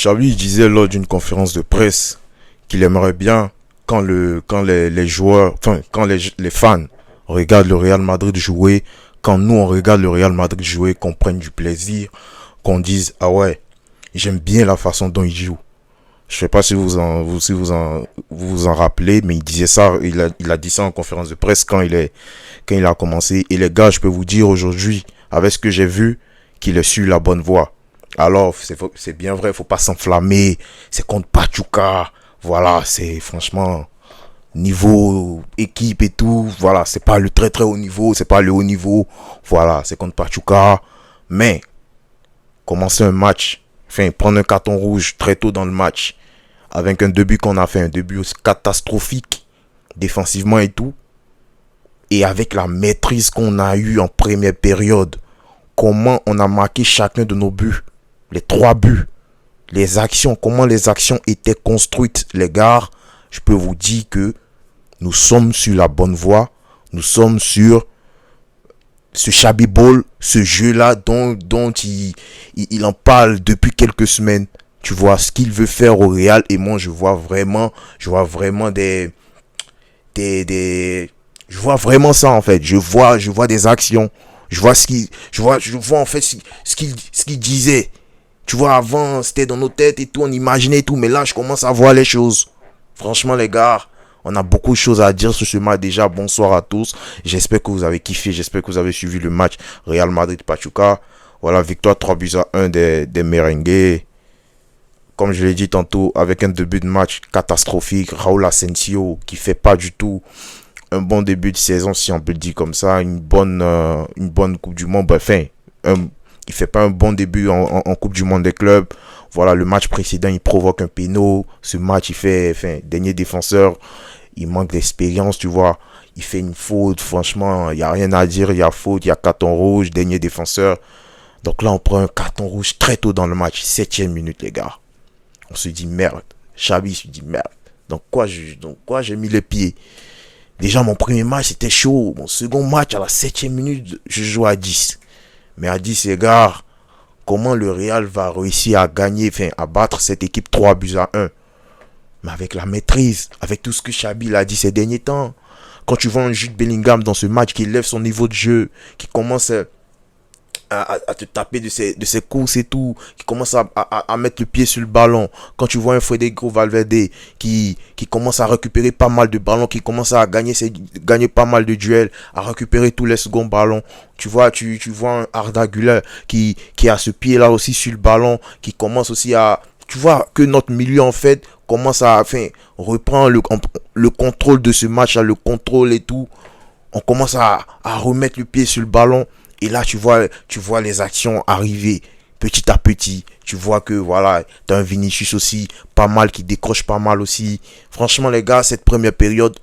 Xavi disait lors d'une conférence de presse qu'il aimerait bien quand les joueurs, enfin quand les fans regardent le Real Madrid jouer, quand nous on regarde le Real Madrid jouer, qu'on prenne du plaisir, qu'on dise ah ouais, j'aime bien la façon dont il joue. Je sais pas si vous en rappelez, mais il disait ça, il a dit ça en conférence de presse quand il a commencé. Et les gars, je peux vous dire aujourd'hui, avec ce que j'ai vu, qu'il est sur la bonne voie. Alors, c'est bien vrai, faut pas s'enflammer. C'est contre Pachuca. Voilà, c'est franchement niveau équipe et tout. Voilà, c'est pas le très très haut niveau, c'est pas le haut niveau. Voilà, c'est contre Pachuca. Mais commencer un match, enfin prendre un carton rouge très tôt dans le match, avec un début qu'on a fait, un début catastrophique défensivement et tout, et avec la maîtrise qu'on a eue en première période, comment on a marqué chacun de nos buts, les 3 buts, les actions, comment les actions étaient construites, les gars, je peux vous dire que nous sommes sur la bonne voie, nous sommes sur ce Xabi Ball, ce jeu-là dont il en parle depuis quelques semaines. Tu vois ce qu'il veut faire au Real, et moi je vois vraiment je vois vraiment ça en fait. Je vois des actions. Je vois en fait ce qu'il disait. Tu vois, avant c'était dans nos têtes et tout, on imaginait et tout, mais là je commence à voir les choses. Franchement les gars, on a beaucoup de choses à dire sur ce match déjà. Bonsoir à tous. J'espère que vous avez kiffé, j'espère que vous avez suivi le match Real Madrid-Pachuca. Voilà, victoire 3-1 des merengues. Comme je l'ai dit tantôt, avec un début de match catastrophique. Raúl Asensio qui fait pas du tout un bon début de saison, si on peut le dire comme ça. Une bonne Coupe du Monde. Enfin, il fait pas un bon début en Coupe du Monde des clubs. Voilà, le match précédent, il provoque un péno. Ce match, il fait, enfin, dernier défenseur. Il manque d'expérience, tu vois. Il fait une faute. Franchement, il n'y a rien à dire. Il y a faute, il y a carton rouge, dernier défenseur. Donc là, on prend un carton rouge très tôt dans le match. 7e minute, les gars. On se dit merde. Xavi se dit merde. Donc quoi j'ai mis les pieds. Déjà, mon premier match, c'était chaud. Mon second match, à la 7e minute, je joue à 10. Mais à 10, les gars, comment le Real va réussir à gagner, enfin, à battre cette équipe 3-1. Mais avec la maîtrise, avec tout ce que Xabi a dit ces derniers temps. Quand tu vois un Jude Bellingham dans ce match qui lève son niveau de jeu, qui commence à te taper de ses courses et tout, qui commence à mettre le pied sur le ballon. Quand tu vois un Federico Valverde qui commence à récupérer pas mal de ballons, qui commence à gagner pas mal de duels, à récupérer tous les seconds ballons. Tu vois un Arda Güler qui a ce pied là aussi sur le ballon, qui commence aussi à... Tu vois que notre milieu en fait commence à, enfin, reprendre le contrôle de ce match là, le contrôle et tout. On commence à remettre le pied sur le ballon. Et là, tu vois les actions arriver petit à petit. Tu vois que, voilà, t'as un Vinicius aussi, pas mal, qui décroche pas mal aussi. Franchement, les gars, cette première période,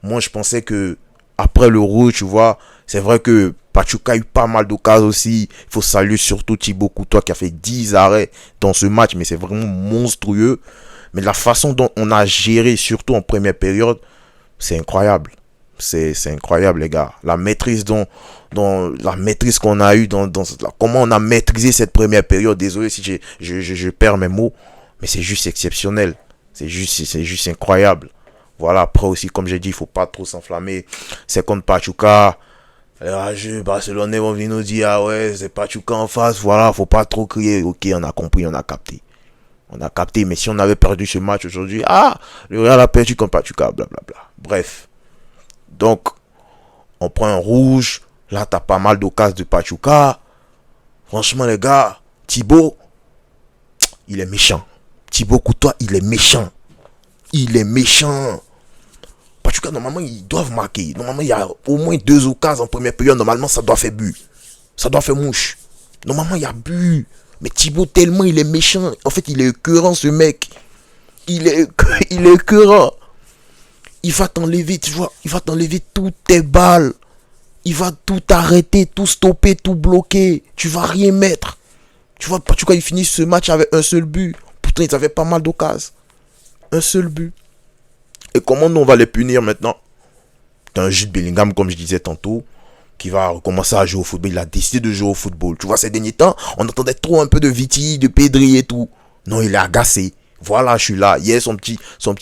moi, je pensais que, après le rouge, tu vois, c'est vrai que Pachuca a eu pas mal d'occasions aussi. Il faut saluer surtout Thibaut Courtois qui a fait 10 arrêts dans ce match, mais c'est vraiment monstrueux. Mais la façon dont on a géré, surtout en première période, c'est incroyable. C'est incroyable, les gars. La maîtrise la maîtrise qu'on a eue comment on a maîtrisé cette première période. Désolé si je perds mes mots, mais c'est juste exceptionnel. C'est juste incroyable. Voilà, après aussi, comme j'ai dit, il faut pas trop s'enflammer. C'est contre Pachuca. Les Barcelonais vont venir nous dire, ah ouais, c'est Pachuca en face. Voilà, faut pas trop crier. Ok, on a compris, on a capté. On a capté, mais si on avait perdu ce match aujourd'hui, le Real a perdu contre Pachuca, blablabla. Bref. Donc, on prend un rouge. Là, t'as pas mal d'occasions de Pachuca. Franchement, les gars, Thibaut, il est méchant. Thibaut Courtois, il est méchant. Il est méchant. Pachuca, normalement, ils doivent marquer. Normalement, il y a au moins 2 occasions en première période. Normalement, ça doit faire but. Ça doit faire mouche. Normalement, il y a but. Mais Thibaut, tellement il est méchant. En fait, il est écœurant, ce mec. Il est écœurant. Il va t'enlever, tu vois, il va t'enlever toutes tes balles. Il va tout arrêter, tout stopper, tout bloquer. Tu vas rien mettre. Tu vois, Pachuca, ils finissent ce match avec un seul but. Pourtant, ils avaient pas mal d'occasions. Un seul but. Et comment nous, on va les punir maintenant? T'as un Jude Bellingham, comme je disais tantôt, qui va recommencer à jouer au football. Il a décidé de jouer au football. Tu vois, ces derniers temps, on entendait trop un peu de Viti, de Pedri et tout. Non, il est agacé. Voilà, je suis là. Hier, son petit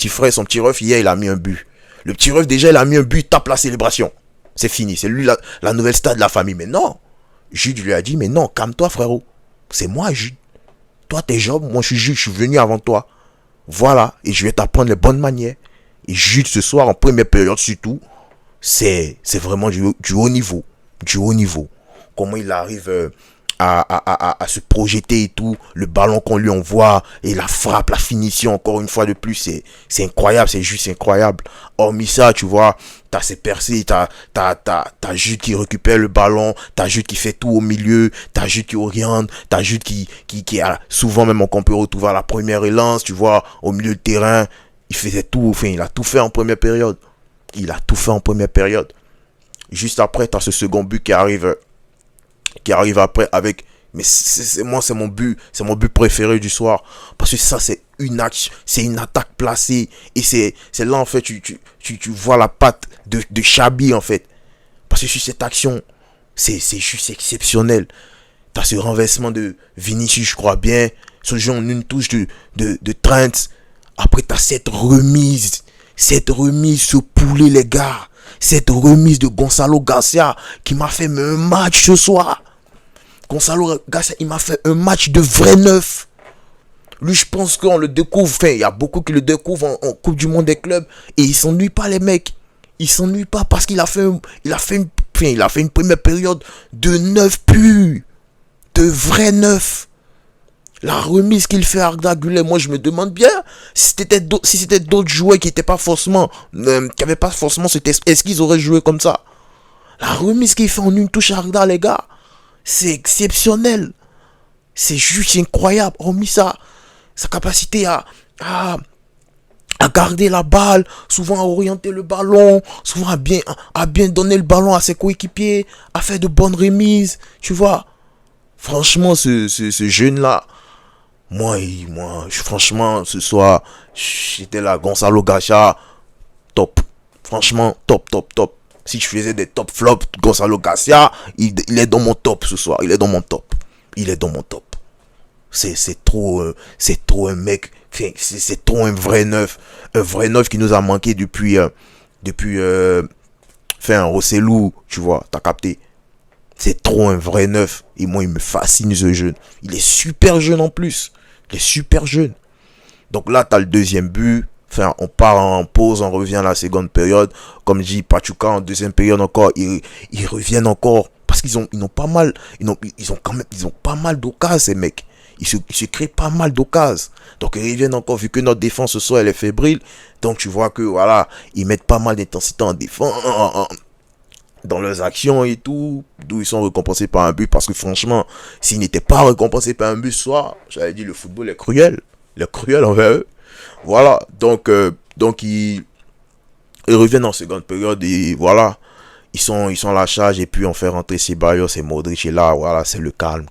frère, son petit ref, hier, il a mis un but. Le petit ref, déjà, il a mis un but, il tape la célébration. C'est fini. C'est lui la nouvelle star de la famille. Mais non. Jude lui a dit, mais non, calme-toi, frérot. C'est moi, Jude. Toi, t'es Job. Moi, je suis Jude. Je suis venu avant toi. Voilà. Et je vais t'apprendre les bonnes manières. Et Jude, ce soir, en première période, surtout, c'est vraiment du haut niveau. Du haut niveau. Comment il arrive à se projeter et tout. Le ballon qu'on lui envoie et la frappe, la finition, encore une fois de plus, c'est incroyable. C'est juste incroyable. Hormis ça, tu vois, t'as ses percées, t'as Jude qui récupère le ballon, t'as Jude qui fait tout au milieu, t'as Jude qui oriente, t'as Jude qui a souvent même qu'on peut retrouver à la première relance, tu vois, au milieu de terrain. Il faisait tout, enfin, il a tout fait en première période. Il a tout fait en première période. Juste après, t'as ce second but qui arrive après avec, mais moi c'est mon but préféré du soir, parce que ça c'est une attaque placée, et c'est là en fait tu vois la patte de Xabi en fait, parce que sur cette action c'est juste exceptionnel. T'as ce renversement de Vinicius, je crois bien, ce jeu en une touche de Trent. Après t'as cette remise, ce poulet les gars, cette remise de Gonzalo Garcia qui m'a fait un match ce soir. Gonzalo Garcia, il m'a fait un match de vrai neuf. Lui, je pense qu'on le découvre. Enfin, il y a beaucoup qui le découvrent en Coupe du Monde des clubs. Et ils s'ennuient pas, les mecs. Ils s'ennuient pas parce qu'il a fait une première période de neuf pur. De vrai neuf. La remise qu'il fait à Arda Güler, moi je me demande bien si c'était d'autres joueurs qui n'étaient pas forcément, qui n'avaient pas forcément cet esprit, est-ce qu'ils auraient joué comme ça? La remise qu'il fait en une touche à Arda, les gars, c'est exceptionnel. C'est juste incroyable. Hormis ça, sa capacité à garder la balle, souvent à orienter le ballon, souvent à bien donner le ballon à ses coéquipiers, à faire de bonnes remises, tu vois. Franchement, ce jeune-là, franchement, ce soir, j'étais là, Gonzalo Garcia, top. Franchement, top, top, top. Si je faisais des top flops, Gonzalo Garcia, il est dans mon top ce soir. Il est dans mon top. Il est dans mon top. C'est trop un mec, c'est trop un vrai neuf. Un vrai neuf qui nous a manqué depuis Rossellou, tu vois, t'as capté. C'est trop un vrai neuf. Et moi, il me fascine ce jeune. Il est super jeune en plus. Il est super jeune. Donc là, t'as le deuxième but. Enfin, on part en pause, on revient à la seconde période. Comme dit Pachuca, en deuxième période encore, ils reviennent encore. Parce qu'ils ont pas mal, ils ont pas mal d'occasions, ces mecs. Ils se créent pas mal d'occasions. Donc ils reviennent encore, vu que notre défense ce soir, elle est fébrile. Donc tu vois que, voilà, ils mettent pas mal d'intensité en défense, dans leurs actions et tout, d'où ils sont récompensés par un but, parce que franchement, s'ils n'étaient pas récompensés par un but ce soir, j'avais dit le football est cruel. Il est cruel envers eux. Voilà, donc ils reviennent en seconde période et voilà, ils sont à la charge et puis on fait rentrer Ceballos et Modric et là, voilà, c'est le calme,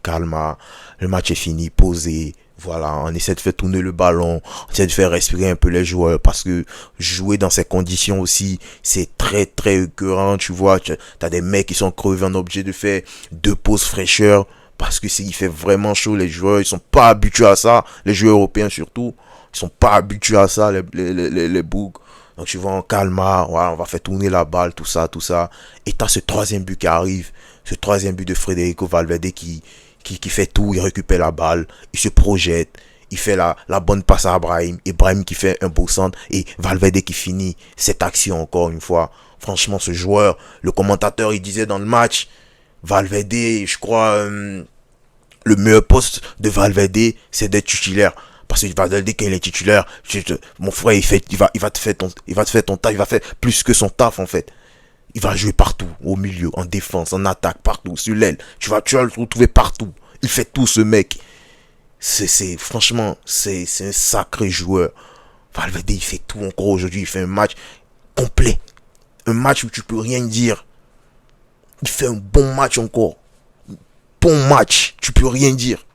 le match est fini, posé. Voilà, on essaie de faire tourner le ballon, on essaie de faire respirer un peu les joueurs parce que jouer dans ces conditions aussi, c'est très très écœurant, tu vois. T'as des mecs qui sont crevés, en obligé de faire 2 pauses fraîcheur parce que il fait vraiment chaud, les joueurs, ils sont pas habitués à ça, les joueurs européens surtout, ils sont pas habitués à ça, les bougs. Donc tu vois, en calme, voilà, on va faire tourner la balle, tout ça. Et t'as ce troisième but qui arrive, ce troisième but de Federico Valverde qui fait tout, il récupère la balle, il se projette, il fait la bonne passe à Ibrahim qui fait un beau centre et Valverde qui finit cette action encore une fois. Franchement, ce joueur, le commentateur, il disait dans le match, Valverde, je crois, le meilleur poste de Valverde, c'est d'être titulaire. Parce que Valverde, quand il est titulaire, mon frère, il va te faire ton taf, il va faire plus que son taf en fait. Il va jouer partout, au milieu, en défense, en attaque, partout, sur l'aile. Tu vas le retrouver partout. Il fait tout, ce mec. Franchement, c'est un sacré joueur. Valverde, il fait tout encore aujourd'hui. Il fait un match complet. Un match où tu peux rien dire. Il fait un bon match encore. Bon match, tu peux rien dire.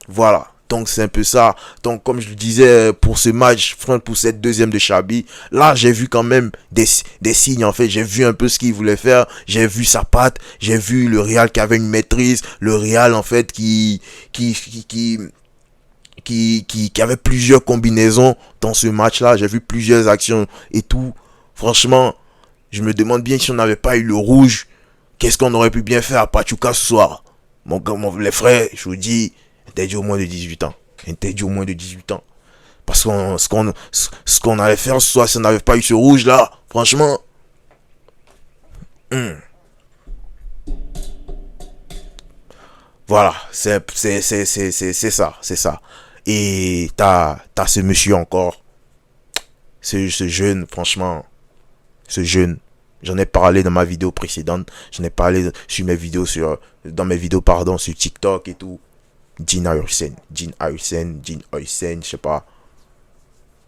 Voilà. Donc c'est un peu ça. Donc comme je le disais, pour ce match, pour cette deuxième de Xabi, là j'ai vu quand même des signes en fait. J'ai vu un peu ce qu'il voulait faire. J'ai vu sa patte. J'ai vu le Real qui avait une maîtrise. Le Real en fait qui qui avait plusieurs combinaisons dans ce match-là. J'ai vu plusieurs actions et tout. Franchement, je me demande bien si on n'avait pas eu le rouge, qu'est-ce qu'on aurait pu bien faire à Pachuca ce soir. Les frères, je vous dis, interdit au moins de 18 ans. Interdit au moins de 18 ans. Parce que ce qu'on allait faire ce soir, si on n'avait pas eu ce rouge-là, franchement... Voilà, c'est ça, c'est ça. Et t'as ce monsieur encore, ce jeune, franchement, ce jeune. J'en ai parlé dans ma vidéo précédente, j'en ai parlé sur mes vidéos dans mes vidéos pardon sur TikTok et tout. Jean Harrison, je sais pas.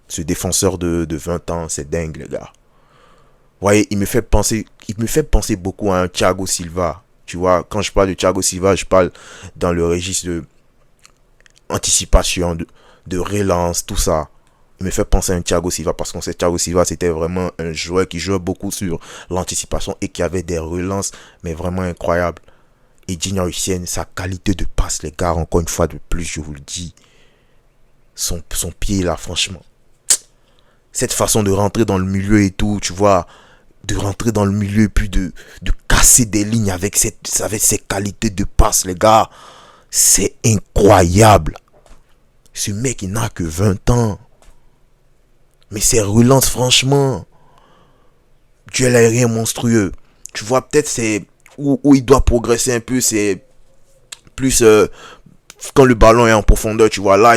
Ce défenseur de 20 ans, c'est dingue les gars. Vous voyez, il me fait penser beaucoup à un Thiago Silva. Tu vois, quand je parle de Thiago Silva, je parle dans le registre de anticipation, de relance, tout ça. Il me fait penser à un Thiago Silva parce qu'on sait Thiago Silva, c'était vraiment un joueur qui jouait beaucoup sur l'anticipation et qui avait des relances, mais vraiment incroyables. Et Junior Hussein, sa qualité de passe, les gars, encore une fois de plus, je vous le dis. Son pied là, franchement. Cette façon de rentrer dans le milieu et tout, tu vois, de rentrer dans le milieu et puis de casser des lignes avec ses qualités de passe, les gars. C'est incroyable. Ce mec, il n'a que 20 ans. Mais ses relances, franchement, duel aérien monstrueux. Tu vois, peut-être c'est où il doit progresser un peu, c'est plus quand le ballon est en profondeur, tu vois. Là,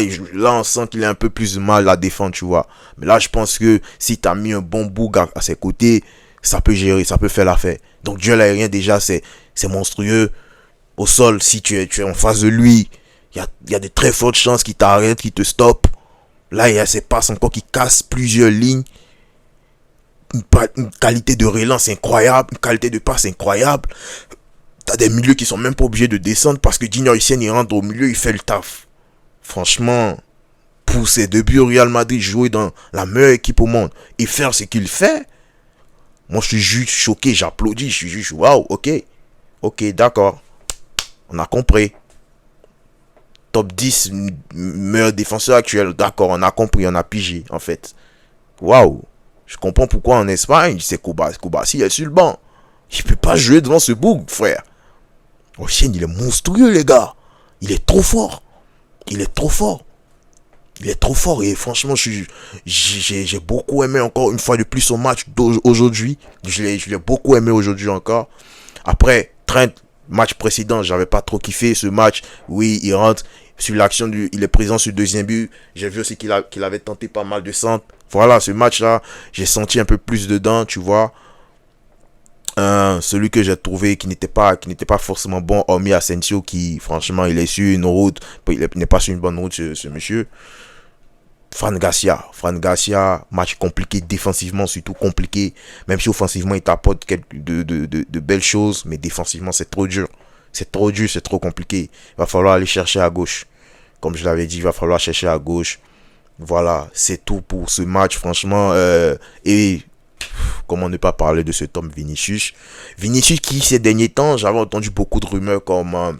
on sent qu'il a un peu plus de mal à défendre, tu vois. Mais là, je pense que si tu as mis un bon boug à ses côtés, ça peut gérer, ça peut faire l'affaire. Donc, duel aérien, déjà, c'est monstrueux. Au sol, si tu es en face de lui, il y a de très fortes chances qu'il t'arrête, qu'il te stoppe. Là, il y a ces passes encore qui cassent plusieurs lignes. Une qualité de relance incroyable, une qualité de passe incroyable. T'as des milieux qui sont même pas obligés de descendre parce que Junior Hussein, il rentre au milieu, il fait le taf. Franchement, pour ses débuts au Real Madrid, jouer dans la meilleure équipe au monde et faire ce qu'il fait, moi je suis juste choqué, j'applaudis, je suis juste waouh, ok, d'accord, on a compris. Top 10 meilleur défenseur actuel, d'accord, on a compris, on a pigé en fait. Waouh, je comprends pourquoi en Espagne, c'est Koubassi est sur le banc. Il peut pas jouer devant ce boug, frère. Hussein, il est monstrueux, les gars. Il est trop fort. Il est trop fort. Il est trop fort. Et franchement, j'ai beaucoup aimé encore une fois de plus son match d'aujourd'hui. Je l'ai beaucoup aimé aujourd'hui encore. Après, Trent, match précédent, j'avais pas trop kiffé ce match. Oui, il rentre sur l'action, il est présent sur le deuxième but. J'ai vu aussi qu'il avait tenté pas mal de centres. Voilà, ce match-là, j'ai senti un peu plus dedans, tu vois. Celui que j'ai trouvé qui n'était pas forcément bon, hormis Asensio qui franchement il est sur une route, il n'est pas sur une bonne route ce monsieur. Fran Garcia, match compliqué défensivement, surtout compliqué, même si offensivement il t'apporte de belles choses, mais défensivement c'est trop dur, c'est trop compliqué. Il va falloir aller chercher à gauche, comme je l'avais dit, il va falloir chercher à gauche. Voilà, c'est tout pour ce match franchement. Et comment ne pas parler de cet homme Vinicius qui ces derniers temps, j'avais entendu beaucoup de rumeurs comme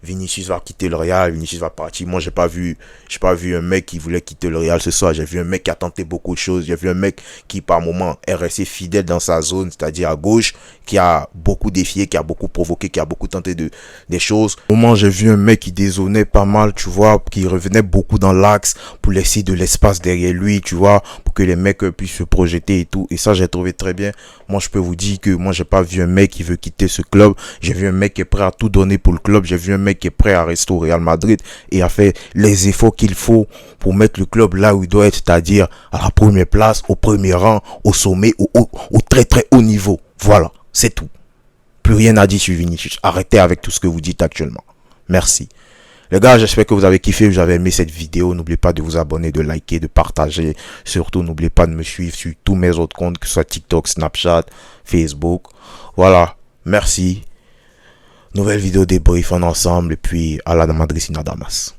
Vinicius va quitter le Real, Vinicius va partir. Moi j'ai pas vu un mec qui voulait quitter le Real ce soir. J'ai vu un mec qui a tenté beaucoup de choses. J'ai vu un mec qui par moment est resté fidèle dans sa zone, c'est-à-dire à gauche, qui a beaucoup défié, qui a beaucoup provoqué, qui a beaucoup tenté des choses. Au moment j'ai vu un mec qui dézonait pas mal, tu vois, qui revenait beaucoup dans l'axe pour laisser de l'espace derrière lui, tu vois, pour que les mecs puissent se projeter et tout. Et ça j'ai trouvé très bien. Moi je peux vous dire que moi j'ai pas vu un mec qui veut quitter ce club. J'ai vu un mec qui est prêt à tout donner pour le club. J'ai vu un mec qui est prêt à rester au Real Madrid et à faire les efforts qu'il faut pour mettre le club là où il doit être, c'est-à-dire à la première place, au premier rang, au sommet, au très très haut niveau. Voilà, c'est tout. Plus rien à dire sur Vinicius. Arrêtez avec tout ce que vous dites actuellement. Merci. Les gars, j'espère que vous avez kiffé, vous avez aimé cette vidéo. N'oubliez pas de vous abonner, de liker, de partager. Surtout, n'oubliez pas de me suivre sur tous mes autres comptes, que ce soit TikTok, Snapchat, Facebook. Voilà, merci. Nouvelle vidéo débrief en ensemble et puis à la Madrid Damas.